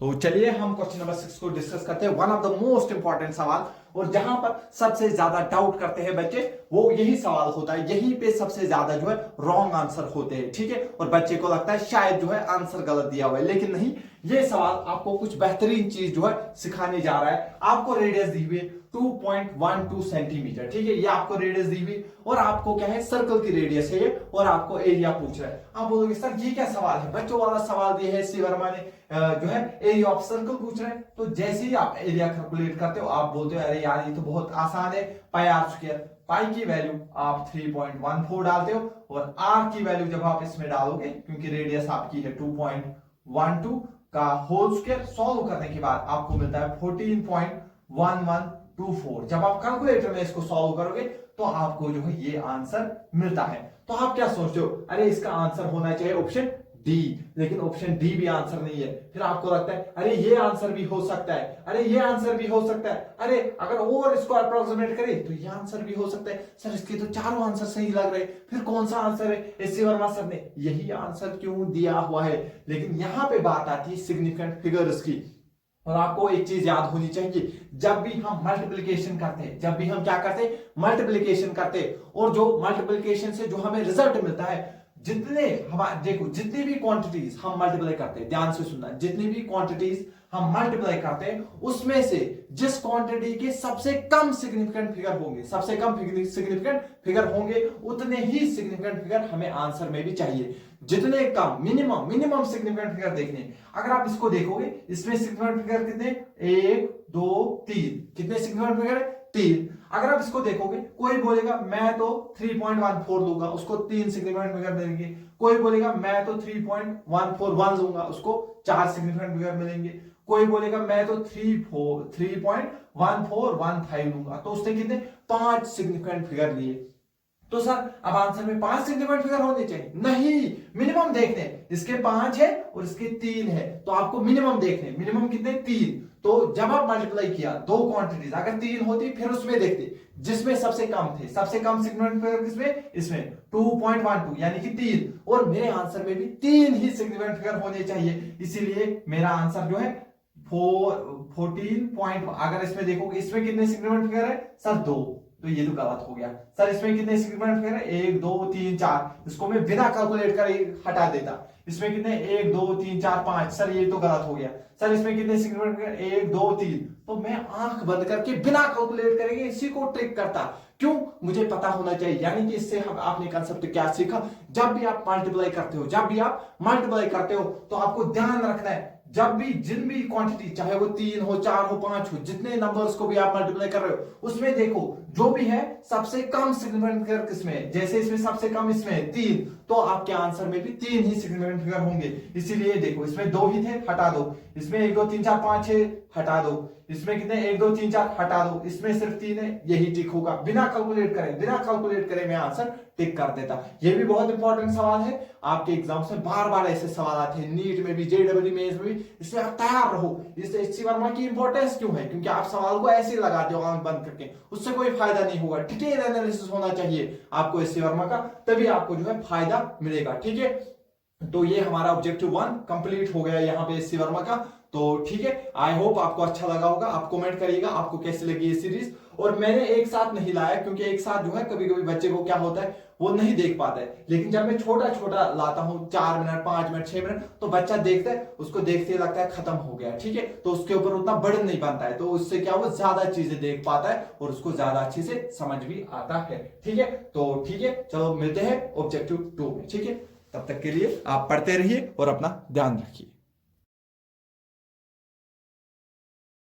तो चलिए हम क्वेश्चन नंबर 6 को डिस्कस करते हैं। One of the most important सवाल, और जहां पर सबसे ज्यादा डाउट करते हैं बच्चे वो यही सवाल होता है, यहीं पे सबसे ज्यादा जो है रॉन्ग आंसर होते हैं, ठीक है। और बच्चे को लगता है शायद जो है आंसर गलत दिया हुआ है, लेकिन नहीं, ये सवाल आपको कुछ बेहतरीन चीज जो है सिखाने जा रहा है। आपको रेडियस दी हुई 2.12 सेंटीमीटर, ठीक है, ये आपको रेडियस दी हुई, और आपको क्या है, सर्कल की रेडियस है ये, और आपको एरिया पूछ रहा है। आप बोलोगे सर ये क्या सवाल है, बच्चों वाला सवाल दिया है, सी वर्मा ने जो है एरिया ऑफ सर्कल पूछ रहे हैं। तो जैसे ही आप एरिया कैलकुलेट करते हो आप बोलते हो अरे यार ये तो बहुत आसान है, पाई आर स्क्वायर। पाई की वैल्यू आप 3.14 डालते हो, और आर की वैल्यू जब आप इसमें डालोगे, क्योंकि रेडियस आपकी है 2.12 का होल स्क्वायर, सॉल्व करने के बाद आपको मिलता है 14.1124। जब आप कैलकुलेटर में इसको सॉल्व करोगे तो आपको जो है ये आंसर मिलता है। तो आप क्या सोचते हो, अरे इसका आंसर होना चाहिए ऑप्शन डी, लेकिन ऑप्शन डी भी आंसर नहीं है। फिर आपको लगता है अरे ये आंसर भी हो सकता है, अरे ये आंसर भी हो सकता है, अरे अगर और इसको अप्रोक्सीमेट करें तो ये आंसर भी हो सकता है। सर इसके तो चारों आंसर सही लग रहे हैं, फिर कौन सा आंसर है, एस.सी. वर्मा सर ने यही आंसर क्यों दिया हुआ है। लेकिन यहां पे बात आती है सिग्निफिकेंट फिगर्स की। और आपको एक चीज याद होनी चाहिए, जब भी हम मल्टीप्लिकेशन करते हैं, जब भी हम क्या करते हैं, मल्टीप्लिकेशन करते हैं, और जो मल्टीप्लिकेशन से जो हमें रिजल्ट मिलता है, जितने हमारे देखो जितनी भी क्वांटिटीज हम मल्टीप्लाई करते हैं, ध्यान से सुनना, जितनी भी क्वांटिटीज हम मल्टीप्लाई करते हैं उसमें से जिस क्वांटिटी के सबसे कम सिग्निफिकेंट फिगर होंगे, सबसे कम सिग्निफिकेंट फिगर होंगे, उतने ही सिग्निफिकेंट फिगर हमें आंसर में भी चाहिए। जितने कम मिनिमम सिग्निफिकेंट फिगर देखने, अगर आप इसको देखोगे इसमें सिग्निफिकेंट फिगर कितने, 1 2 3, कितने सिग्निफिकेंट फिगर है, 3। अगर आप इसको देखोगे, कोई बोलेगा मैं तो 3.14 लूंगा, उसको 3 सिग्निफिकेंट फिगर मिलेंगे। कोई बोलेगा मैं तो 3.141 लूंगा, उसको 4 सिग्निफिकेंट फिगर मिलेंगे। कोई बोलेगा मैं तो 3.1415 लूंगा, तो उसने कितने, 5 सिग्निफिकेंट फिगर लिए। तो सर अब आंसर में 5 सिग्निफिकेंट फिगर होने चाहिए, नहीं, मिनिमम देखने, इसके 5 है और इसके 3 है, तो आपको मिनिमम देखने, मिनिमम कितने, 3। तो जब आप मल्टीप्लाई किया दो क्वांटिटीज, अगर 3 होती फिर उसमें देखते जिसमें सबसे कम थे, सबसे कम सिग्निफिकेंट फिगर किसमें, इसमें 2.12 यानी कि 3, और मेरे आंसर में भी 3 ही सिग्निफिकेंट फिगर होने चाहिए, इसीलिए मेरा आंसर जो है 14 अगर इसमें देखोगे इसमें कितने सिग्निफिकेंट फिगर है सर, 2, तो ये तो गलत हो गया। सर इसमें कितने सिग्निफिकेंट फिगर है, 1 2 3 4, इसको मैं बिना कैलकुलेट करे हटा देता। इसमें कितने, 1 2 3 4 5, सर ये तो गलत हो गया। सर इसमें कितने सिग्निफिकेंट फिगर, 1 2 3, तो मैं आंख बंद करके बिना कैलकुलेट करेंगे इसी को ट्रिक करता। क्यों, मुझे पता होना चाहिए। यानी कि इससे हम आपने कंसेप्ट क्या सीखा, जब भी आप मल्टीप्लाई करते हो, जब भी आप मल्टीप्लाई करते हो तो आपको ध्यान रखना है, जब भी जिन भी क्वांटिटी, चाहे वो 3 हो 4 हो 5 हो, जितने नंबर्स को भी आप मल्टीप्लाई कर रहे हो उसमें देखो जो भी है सबसे कम सिग्निफिकेंट फिगर किसमें, जैसे इसमें सबसे कम इसमें है 3, तो आपके आंसर में भी 3 ही सिग्निफिकेंट फिगर होंगे। इसीलिए देखो इसमें 2 ही थे, हटा दो, इसमें 1 2 3 4 5 6, हटा दो, इसमें कितने 1 2 3 4, हटा दो, इसमें सिर्फ 3 है, यही टिक होगा। बिना कैलकुलेट करें मैं आंसर टिक कर देता। ये भी बहुत इंपॉर्टेंट सवाल है, आपके एग्जाम में बार बार ऐसे सवाल आते हैं, नीट में भी, जेडब्ल्यू में भी, इसलिए आप तैयार रहो। इससे एस.सी. वर्मा की इंपॉर्टेंस क्यों है, क्योंकि आप सवाल को ऐसे लगाते हो आंख बंद करके, उससे कोई फायदा नहीं होगा। डिटेल एनालिसिस होना चाहिए आपको एस.सी. वर्मा का, तभी आपको जो है फायदा मिलेगा, ठीक है। तो ये हमारा ऑब्जेक्टिव 1 कंप्लीट हो गया यहाँ पे एस.सी. वर्मा का। तो ठीक है, आई होप आपको अच्छा लगा होगा। आप कमेंट करिएगा आपको कैसी लगी ये सीरीज। और मैंने एक साथ नहीं लाया, क्योंकि एक साथ जो है कभी कभी बच्चे को क्या होता है वो नहीं देख पाता है, लेकिन जब मैं छोटा छोटा लाता हूं, 4 मिनट 5 मिनट 6 मिनट, तो बच्चा देखता है, उसको देखते ही लगता है खत्म हो गया, ठीक है। तो उसके ऊपर उतना बर्डन नहीं बनता है, तो उससे क्या वो ज्यादा चीजें देख पाता है और उसको ज्यादा अच्छे से समझ भी आता है, ठीक है। तो ठीक है, चलो मिलते हैं ऑब्जेक्टिव 2 में, ठीक है। तब तक के लिए आप पढ़ते रहिए और अपना ध्यान रखिए।